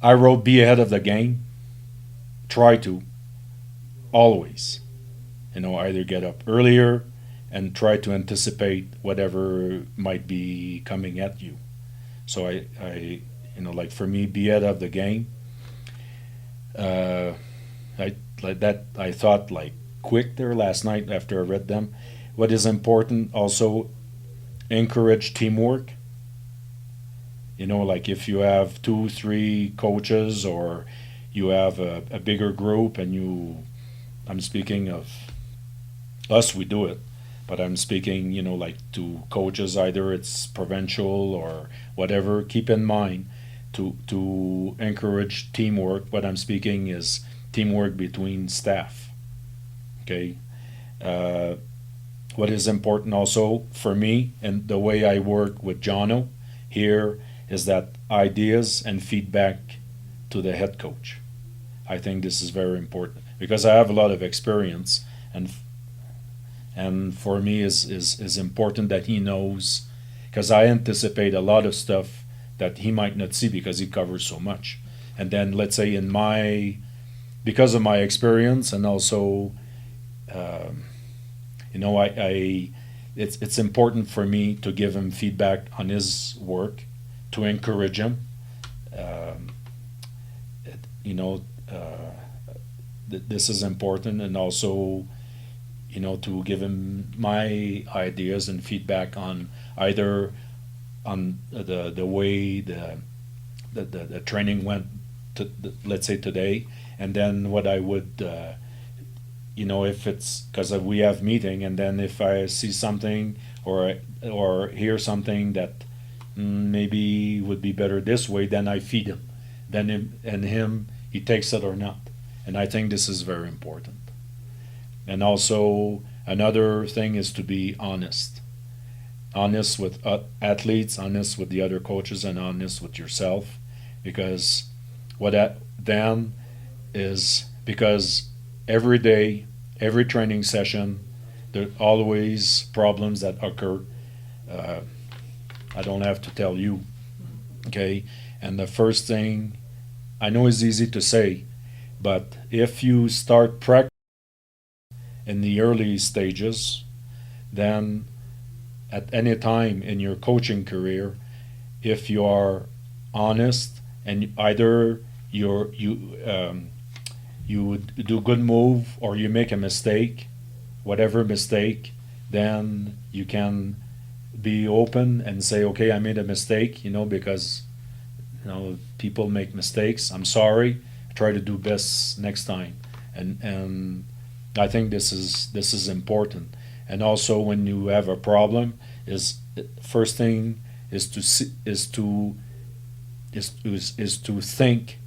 I wrote be ahead of the game. Try to always, either get up earlier and try to anticipate whatever might be coming at you. So like for me, be ahead of the game. Uh, I like that. I thought like quick there last night after I read them. What is important also, encourage teamwork. Like if you have two, three coaches, or you have a bigger group, and I'm speaking of us, we do it, but I'm speaking, like to coaches, either it's provincial or whatever. Keep in mind to encourage teamwork. What I'm speaking is teamwork between staff. Okay. Uh, what is important also for me and the way I work with Jono here is that ideas and feedback to the head coach. I think this is very important because I have a lot of experience, and for me is important that he knows, because I anticipate a lot of stuff that he might not see because he covers so much. And then let's say because of my experience, and also um, I it's important for me to give him feedback on his work, to encourage him. Um, you know, this is important, and also, to give him my ideas and feedback on either on the way the training went, let's say today, and then what I would, if it's because we have meeting, and then if I see something or hear something that maybe would be better this way, then I feed him. Then him, he takes it or not. And I think this is very important. And also, another thing is to be honest. Honest with athletes, honest with the other coaches, and honest with yourself. Because what that then is, because every day, every training session, there are always problems that occur. Uh, I don't have to tell you, okay? And the first thing, I know it's easy to say, but if you start practicing in the early stages, then at any time in your coaching career, if you are honest and either you would do good move or you make a mistake, whatever mistake, then you can be open and say, okay, I made a mistake, because people make mistakes. I'm sorry. I try to do best next time, and I think this is important. And also, when you have a problem, is first thing is to think,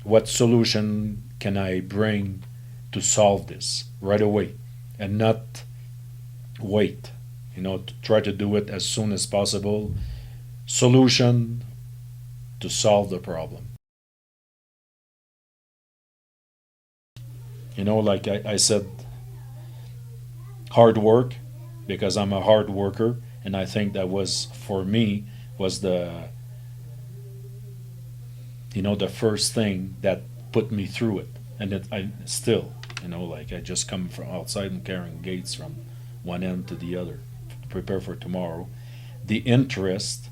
what solution can I bring to solve this right away, and not wait. To try to do it as soon as possible. Solution to solve the problem. Like I said, hard work, because I'm a hard worker, and I think that was, for me, was the first thing that put me through it. And I still, like I just come from outside and carrying gates from one end to the other to prepare for tomorrow. The interest,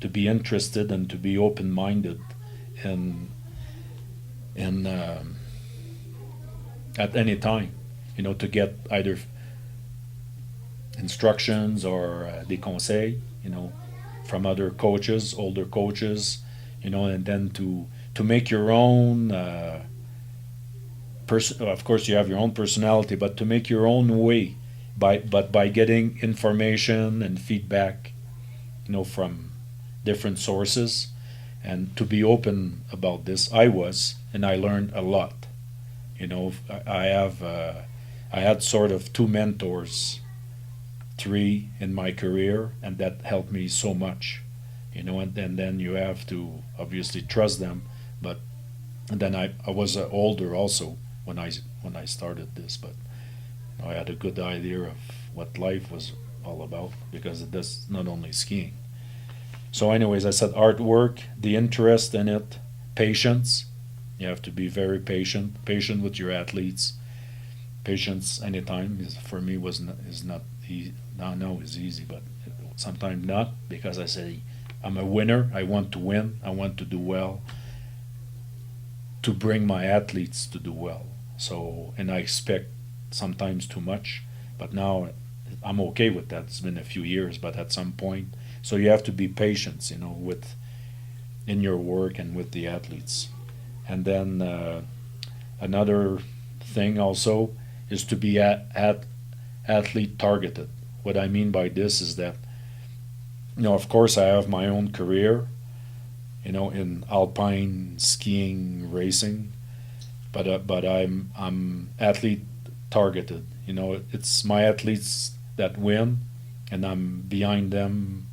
to be interested and to be open-minded, and at any time, to get either instructions or des conseils, from other coaches, older coaches, and then to make your own. Of course, you have your own personality, but to make your own way, by getting information and feedback, from different sources, and to be open about this. And I learned a lot. I had sort of two mentors, three in my career, and that helped me so much. And then you have to obviously trust them, but and then I was older also when I started this, but I had a good idea of what life was all about, because it does not only skiing. So anyways, I said artwork, the interest in it, patience. You have to be very patient with your athletes. Patience anytime is, for me, was not, is not easy. No, is easy, but sometimes not, because I say I'm a winner. I want to win. I want to do well, to bring my athletes to do well. So, and I expect sometimes too much, but now I'm okay with that. It's been a few years, but at some point, so you have to be patient, with in your work and with the athletes. And then another thing also is to be at athlete targeted. What I mean by this is that, of course, I have my own career, in alpine skiing racing, but I'm athlete targeted. It's my athletes that win, and I'm behind them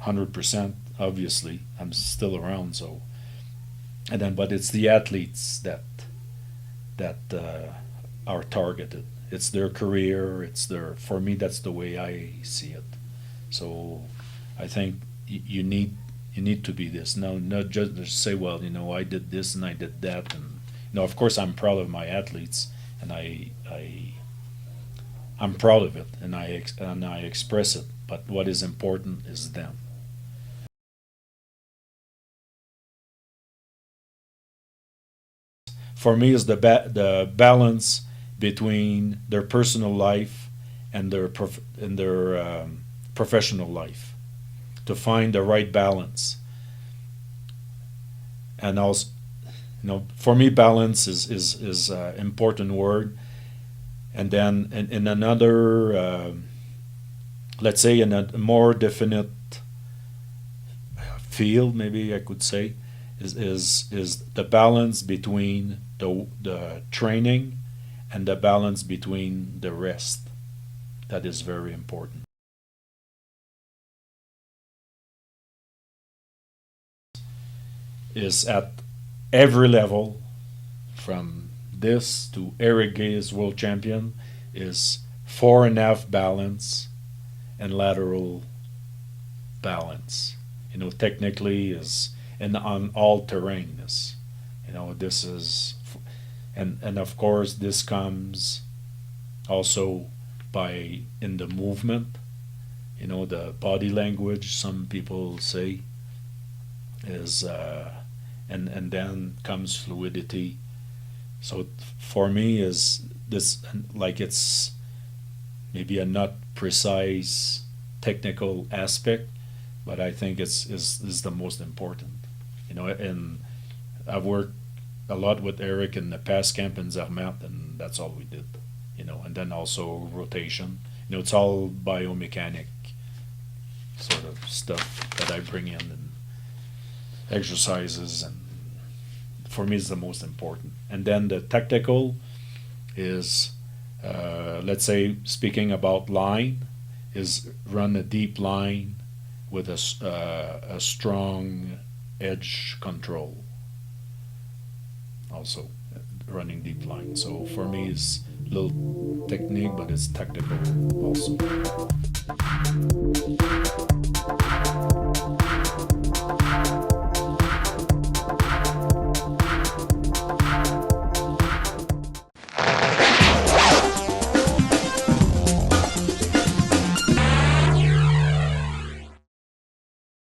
100%. Obviously, I'm still around, so. And then, but it's the athletes that are targeted. It's their career. For me, that's the way I see it. So, I think you need to be this. No, not just say, well, I did this and I did that, and of course, I'm proud of my athletes, and I'm proud of it, and I express it. But what is important is them. For me, is the balance between their personal life and their professional life, to find the right balance. And also, for me, balance is an important word. And then in another, let's say, in a more definite field, maybe I could say, is the balance between the training and the balance between the rest. That is very important. Is at every level, from this to Eric Gay's world champion, is fore and aft balance and lateral balance. Technically is, and on all terrain. This is, and of course this comes also by in the movement. The body language, some people say, is and then comes fluidity. So for me, is this, like, it's maybe a not precise technical aspect, but I think is the most important. And I've worked a lot with Eric in the past camp in Zermatt, and that's all we did. And then also rotation. It's all biomechanic sort of stuff that I bring in, and exercises, and for me, is the most important. And then the technical is, let's say, speaking about line, is run a deep line with a strong edge control. Also, running deep line. So for me, it's a little technique, but it's technical also.